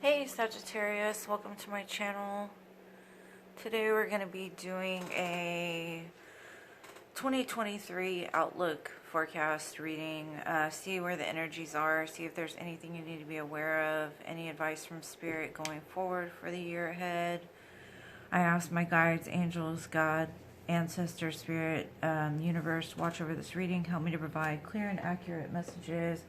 Hey Sagittarius, welcome to my channel. Today we're going to be doing a 2023 outlook forecast reading. See where the energies are, see if there's anything you need to be aware of, any advice from Spirit going forward for the year ahead. I asked my guides, angels, God, ancestor, Spirit, universe, watch over this reading, help me to provide clear and accurate messages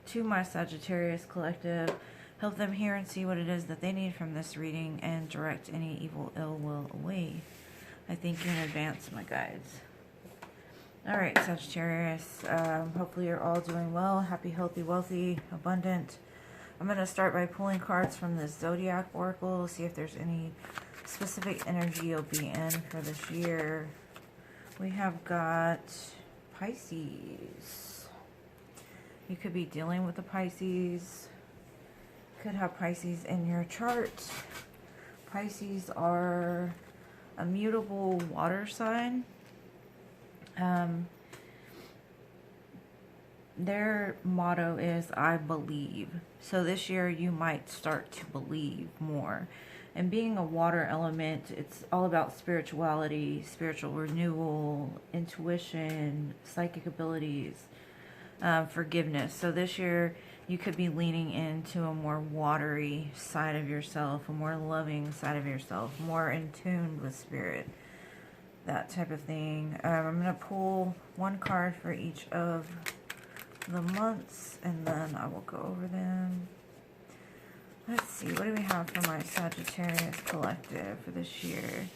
to my Sagittarius collective. Help them hear and see what it is that they need from this reading and direct any evil ill will away. I thank you in advance, my guides. Alright, Sagittarius. Hopefully you're all doing well. Happy, healthy, wealthy, abundant. I'm going to start by pulling cards from the Zodiac Oracle. See if there's any specific energy you'll be in for this year. We have got Pisces. You could be dealing with the Pisces. Could have Pisces in your chart. Pisces are a mutable water sign. Their motto is I believe. So this year you might start to believe more. And being a water element, it's all about spirituality, spiritual renewal, intuition, psychic abilities, forgiveness. So this year you could be leaning into a more watery side of yourself, a more loving side of yourself, more in tune with Spirit, that type of thing. I'm going to pull one card for each of the months, and then I will go over them. Let's see, what do we have for my Sagittarius collective for this year?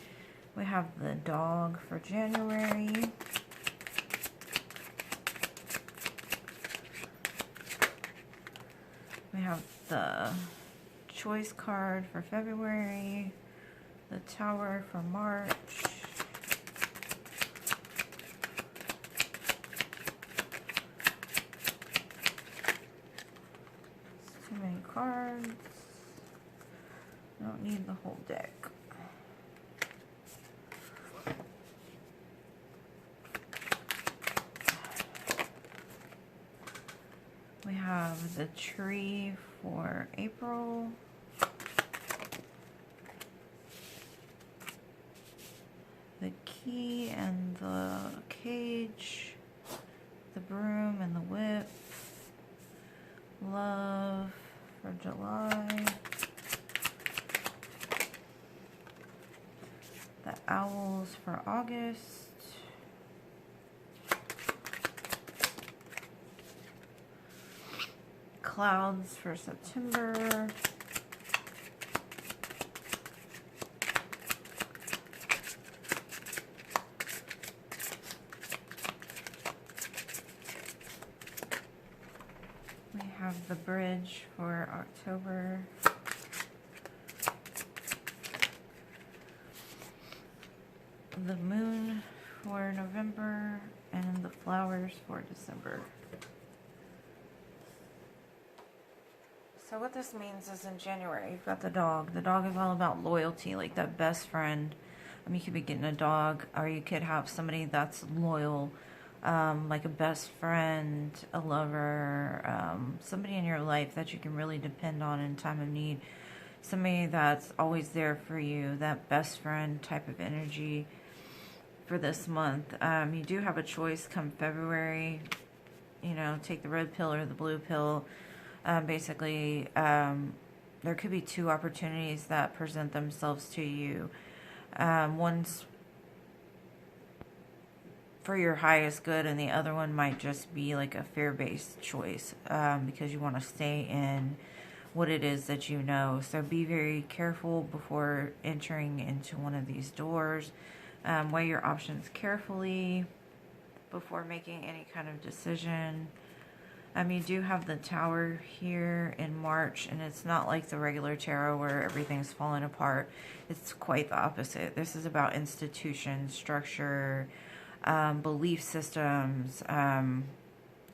We have the dog for January. We have the choice card for February, the tower for March, it's too many cards, I don't need the whole deck. We have the tree for April. The key and the cage. The broom and the whip. Love for July. The owls for August. Clouds for September. We have the bridge for October. The moon for November, and the flowers for December. So what this means is in January, you've got the dog. The dog is all about loyalty, like that best friend. You could be getting a dog, or you could have somebody that's loyal, like a best friend, a lover, somebody in your life that you can really depend on in time of need. Somebody that's always there for you, that best friend type of energy for this month. You do have a choice come February, take the red pill or the blue pill. Basically, there could be two opportunities that present themselves to you. One's for your highest good, and the other one might just be like a fear-based choice, because you want to stay in what it is that you know. So be very careful before entering into one of these doors. Weigh your options carefully before making any kind of decision. You do have the tower here in March, and it's not like the regular tarot where everything's falling apart. It's quite the opposite. This is about institutions, structure, belief systems.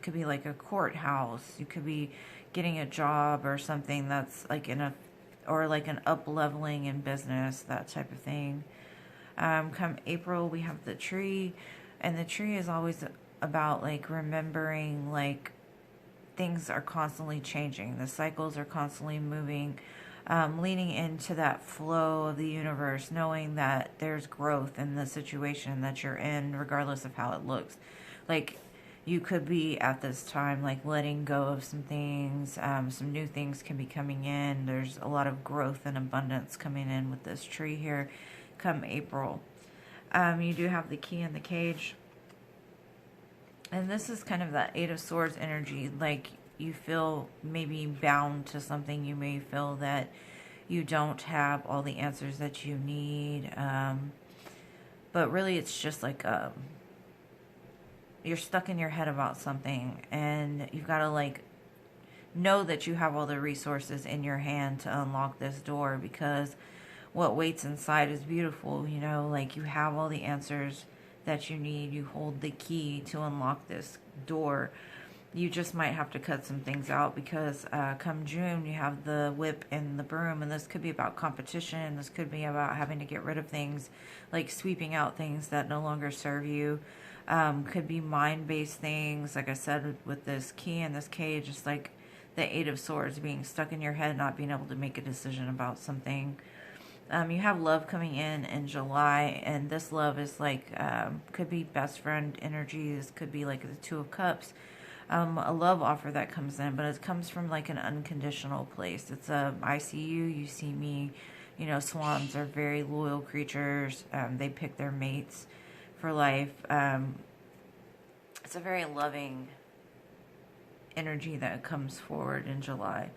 Could be like a courthouse. You could be getting a job or something that's like or like an up-leveling in business, that type of thing. Come April, we have the tree, and the tree is always about like remembering, like, things are constantly changing. The cycles are constantly moving. leaning into that flow of the universe, knowing that there's growth in the situation that you're in, regardless of how it looks. Like, you could be at this time, like, letting go of some things. Some new things can be coming in. There's a lot of growth and abundance coming in with this tree here come April. You do have the key in the cage. And this is kind of that Eight of Swords energy. Like, you feel maybe bound to something. You may feel that you don't have all the answers that you need. But really, it's just like you're stuck in your head about something. And you've got to, like, know that you have all the resources in your hand to unlock this door. Because what waits inside is beautiful. You know, like, you have all the answers that you need. You hold the key to unlock this door. You just might have to cut some things out, because come June you have the whip and the broom, and this could be about competition. This could be about having to get rid of things, like sweeping out things that no longer serve you. Could be mind-based things, like I said, with this key and this cage. It's like the Eight of Swords, being stuck in your head, not being able to make a decision about something. You have love coming in July, and this love is like, could be best friend energy. This could be like the Two of Cups. A love offer that comes in, but it comes from like an unconditional place. It's I see you, you see me. You know, swans are very loyal creatures. They pick their mates for life. It's a very loving energy that comes forward in July.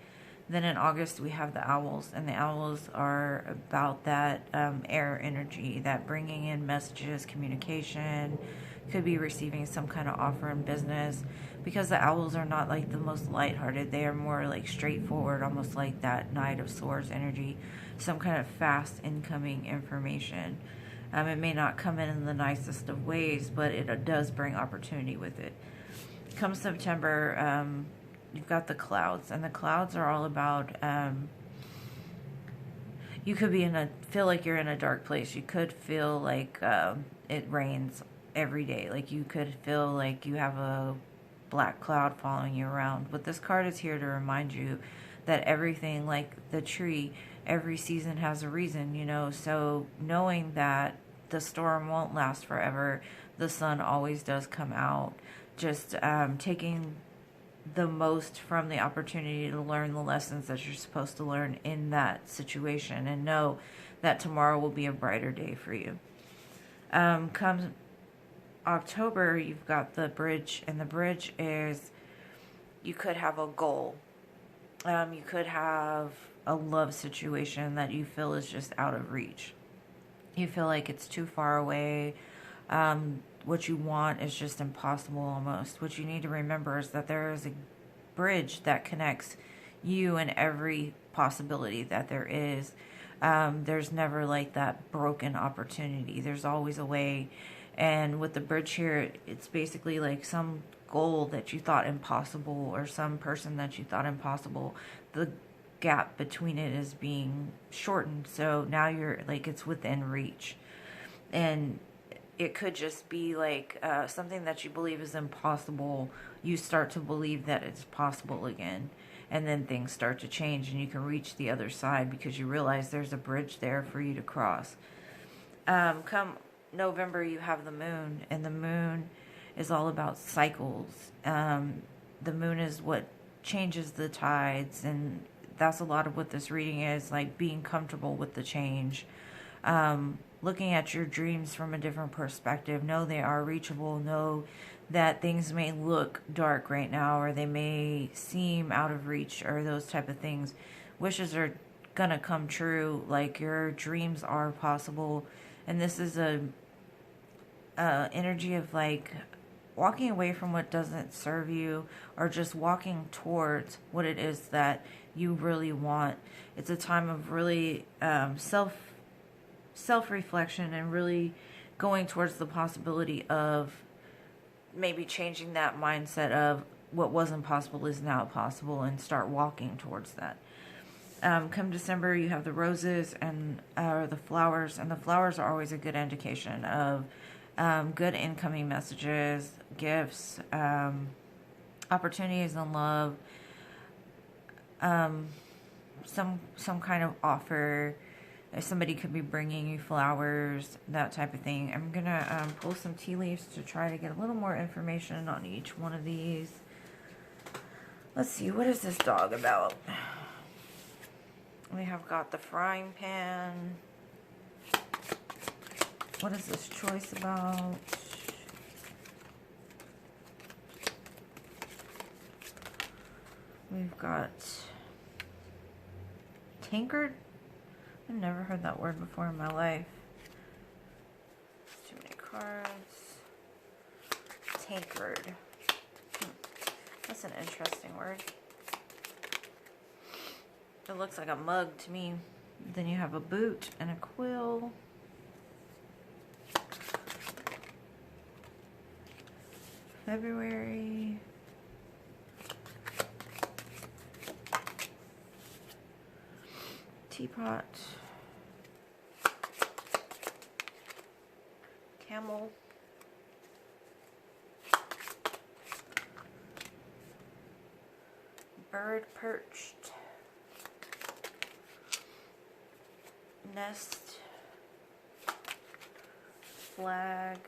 Then in August we have the owls, and the owls are about that air energy, that bringing in messages, communication. Could be receiving some kind of offer in business, because the owls are not like the most lighthearted. They are more like straightforward, almost like that Knight of Swords energy, some kind of fast incoming information. It may not come in the nicest of ways, but it does bring opportunity with it. Come September, you've got the clouds, and the clouds are all about, you could be feel like you're in a dark place. You could feel like it rains every day. Like, you could feel like you have a black cloud following you around. But this card is here to remind you that everything, like the tree, every season has a reason, you know. So knowing that the storm won't last forever, the sun always does come out. Just taking the most from the opportunity to learn the lessons that you're supposed to learn in that situation, and know that tomorrow will be a brighter day for you. Come October, you've got the bridge, and the bridge is, you could have a goal. You could have a love situation that you feel is just out of reach. You feel like it's too far away. What you want is just impossible almost. What you need to remember is that there is a bridge that connects you and every possibility that there is. There's never like that broken opportunity. There's always a way. And with the bridge here, it's basically like some goal that you thought impossible, or some person that you thought impossible. The gap between it is being shortened. So now you're like, it's within reach. And it could just be like something that you believe is impossible. You start to believe that it's possible again. And then things start to change, and you can reach the other side because you realize there's a bridge there for you to cross. Come November, you have the moon, and the moon is all about cycles. The moon is what changes the tides, and that's a lot of what this reading is, like being comfortable with the change. Looking at your dreams from a different perspective. Know they are reachable. Know that things may look dark right now, or they may seem out of reach, or those type of things. Wishes are gonna come true. Like, your dreams are possible. And this is a energy of like walking away from what doesn't serve you, or just walking towards what it is that you really want. It's a time of really self-reflection, and really going towards the possibility of maybe changing that mindset of what wasn't possible is now possible, and start walking towards that. Come December, you have the roses and the flowers, and the flowers are always a good indication of good incoming messages, gifts, opportunities in love. some kind of offer. Somebody could be bringing you flowers, that type of thing. I'm gonna pull some tea leaves to try to get a little more information on each one of these. Let's see, what is this dog about? We have got the frying pan. What is this choice about? We've got tankard. I've never heard that word before in my life. Too many cards. Tankard. That's an interesting word. It looks like a mug to me. Then you have a boot and a quill. February. Teapot. Camel. Bird perched. Nest. Flag.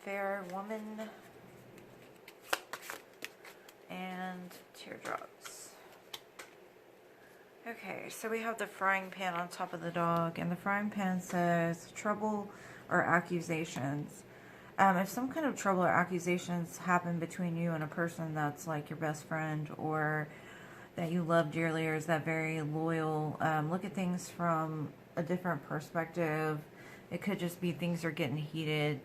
Fair woman. And teardrops. Okay, so we have the frying pan on top of the dog, and the frying pan says trouble or accusations. If some kind of trouble or accusations happen between you and a person that's like your best friend or that you love dearly or is that very loyal, look at things from a different perspective. It could just be things are getting heated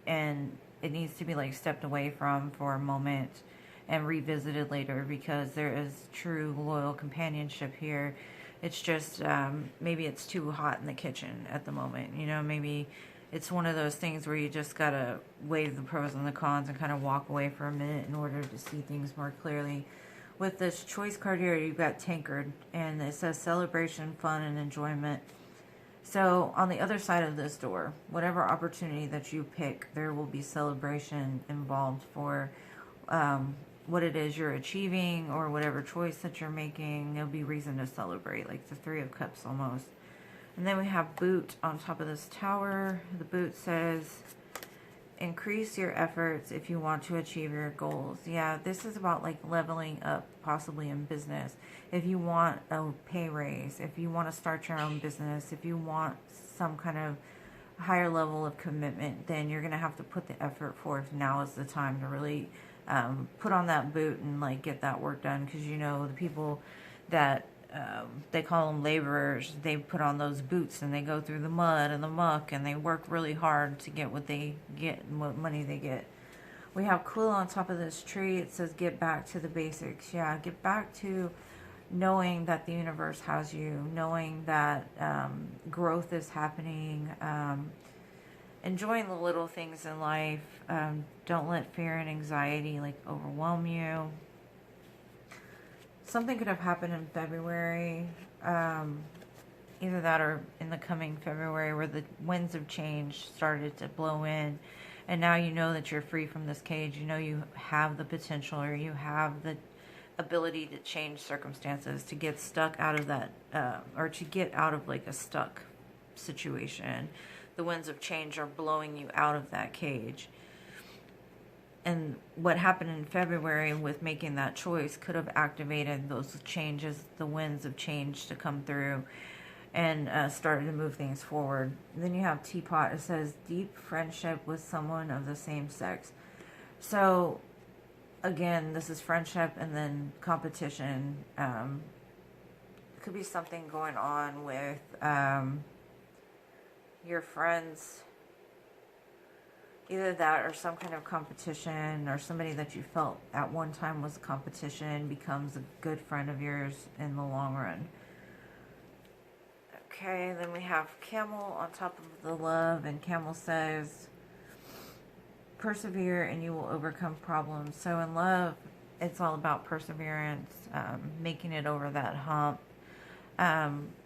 and it needs to be like stepped away from for a moment and revisited later, because there is true loyal companionship here. It's just maybe it's too hot in the kitchen at the moment. You know, maybe it's one of those things where you just gotta weigh the pros and the cons and kind of walk away for a minute in order to see things more clearly. With this choice card here, you've got tankard, and it says celebration, fun, and enjoyment. So on the other side of this door, whatever opportunity that you pick, there will be celebration involved for what it is you're achieving or whatever choice that you're making. There'll be reason to celebrate, like the Three of Cups almost. And then we have boot on top of this tower. The boot says, increase your efforts if you want to achieve your goals. Yeah, this is about like leveling up, possibly in business. If you want a pay raise, if you want to start your own business, if you want some kind of higher level of commitment, then you're going to have to put the effort forth. Now is the time to really put on that boot and like get that work done, because you know the people that they call them laborers, they put on those boots and they go through the mud and the muck and they work really hard to get what they get and what money they get. We have quill on top of this tree. It says get back to the basics. Yeah, get back to knowing that the universe has you, knowing that growth is happening, enjoying the little things in life. Don't let fear and anxiety like overwhelm you. Something could have happened in February, either that or in the coming February, where the winds of change started to blow in, and now you know that you're free from this cage. You know you have the potential, or you have the ability to change circumstances, to get stuck out of that, or to get out of like a stuck situation. The winds of change are blowing you out of that cage. And what happened in February with making that choice could have activated those changes, the winds of change to come through and started to move things forward. And then you have Teapot. It says deep friendship with someone of the same sex. So again, this is friendship and then competition. Could be something going on with your friends. Either that or some kind of competition, or somebody that you felt at one time was competition becomes a good friend of yours in the long run. Okay, then we have Camel on top of the love, and Camel says, persevere and you will overcome problems. So in love, it's all about perseverance, making it over that hump,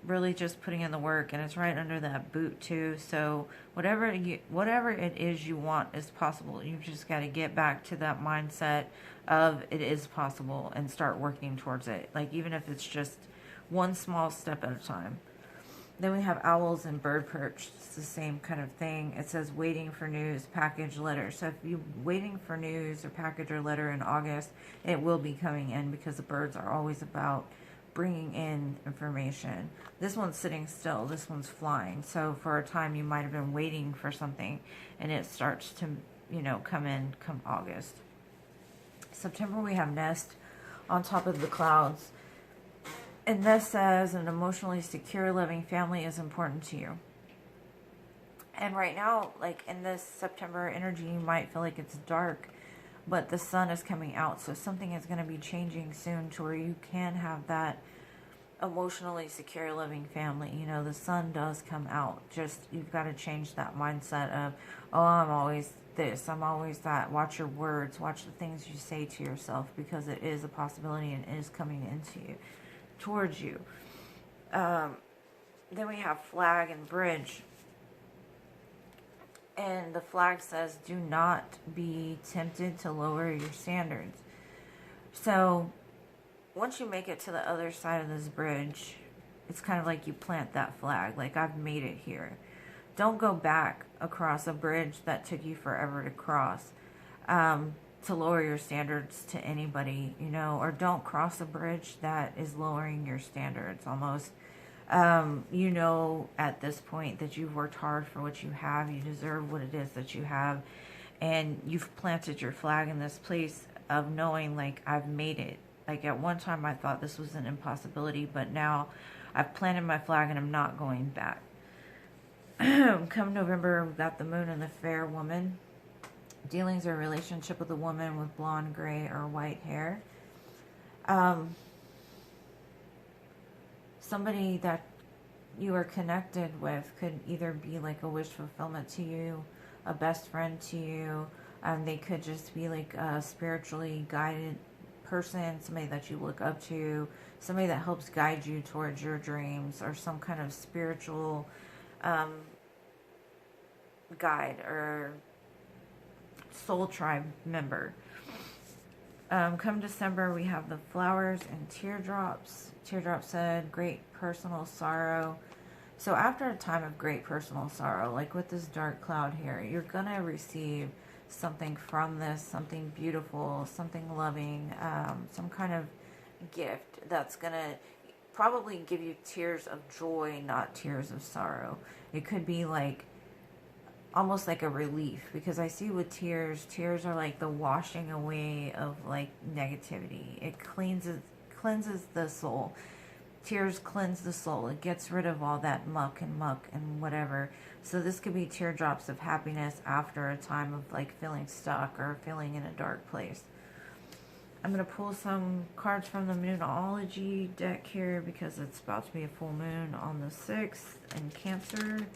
Really just putting in the work, and it's right under that boot too. So whatever it is you want is possible. You've just got to get back to that mindset of it is possible and start working towards it. Like, even if it's just one small step at a time. Then we have owls and bird perch. It's the same kind of thing. It says waiting for news, package, letter. So if you're waiting for news or package or letter in August, it will be coming in, because the birds are always about bringing in information. This one's sitting still. This one's flying. So for a time you might have been waiting for something, and it starts to, come in come August. September, we have nest on top of the clouds. And this says an emotionally secure, loving family is important to you. And right now, like in this September energy, you might feel like it's dark, but the sun is coming out. So something is going to be changing soon to where you can have that emotionally secure, loving family. The sun does come out. Just, you've got to change that mindset of, oh, I'm always this, I'm always that. Watch your words, watch the things you say to yourself, because it is a possibility and it is coming into you. Towards you. Then we have flag and bridge. And the flag says, do not be tempted to lower your standards. So once you make it to the other side of this bridge, it's kind of like you plant that flag. Like, I've made it here. Don't go back across a bridge that took you forever to cross. To lower your standards to anybody, or don't cross a bridge that is lowering your standards almost. At this point that you've worked hard for what you have, you deserve what it is that you have, and you've planted your flag in this place of knowing, like, I've made it. Like, at one time I thought this was an impossibility, but now I've planted my flag and I'm not going back. Come November, we've got the moon and the fair woman. Dealings or relationship with a woman with blonde, gray, or white hair. Somebody that you are connected with could either be like a wish fulfillment to you, a best friend to you. They could just be like a spiritually guided person, somebody that you look up to, somebody that helps guide you towards your dreams, or some kind of spiritual guide or soul tribe member. Come December, we have the flowers and teardrops. Teardrop said great personal sorrow. So after a time of great personal sorrow, like with this dark cloud here, you're gonna receive something from this, something beautiful, something loving, some kind of gift that's gonna probably give you tears of joy, not tears of sorrow. It could be like almost like a relief, because I see with tears are like the washing away of like negativity. It cleanses the soul. Tears cleanse the soul. It gets rid of all that muck and whatever. So this could be teardrops of happiness after a time of like feeling stuck or feeling in a dark place. I'm going to pull some cards from the Moonology deck here, because it's about to be a full moon on the 6th in Cancer.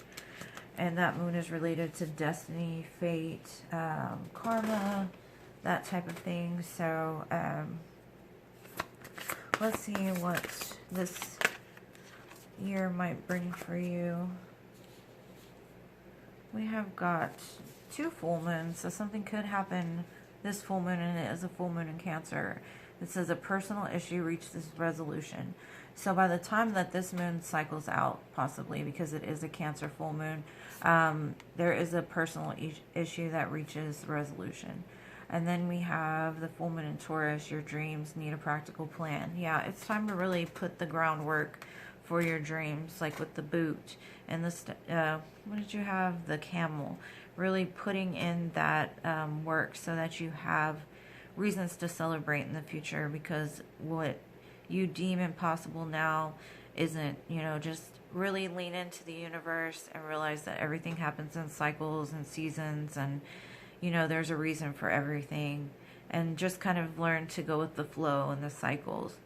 And that moon is related to destiny, fate, karma, that type of thing. So, let's see what this year might bring for you. We have got 2 full moons, so something could happen this full moon, and it is a full moon in Cancer. It says a personal issue reaches resolution. So by the time that this moon cycles out, possibly because it is a Cancer full moon, there is a personal issue that reaches resolution. And then we have the full moon in Taurus. Your dreams need a practical plan. Yeah, it's time to really put the groundwork for your dreams, like with the boot and this. What did you have? The camel. Really putting in that work so that you have reasons to celebrate in the future, because what you deem impossible now isn't. Just really lean into the universe and realize that everything happens in cycles and seasons, and there's a reason for everything, and just kind of learn to go with the flow and the cycles.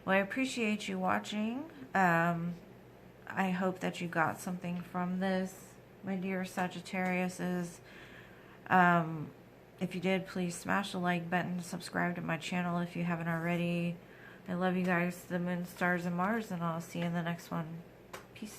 Well, I appreciate you watching. I hope that you got something from this, my dear Sagittariuses. If you did, please smash the like button, subscribe to my channel if you haven't already. I love you guys, the moon, stars, and Mars, and I'll see you in the next one. Peace.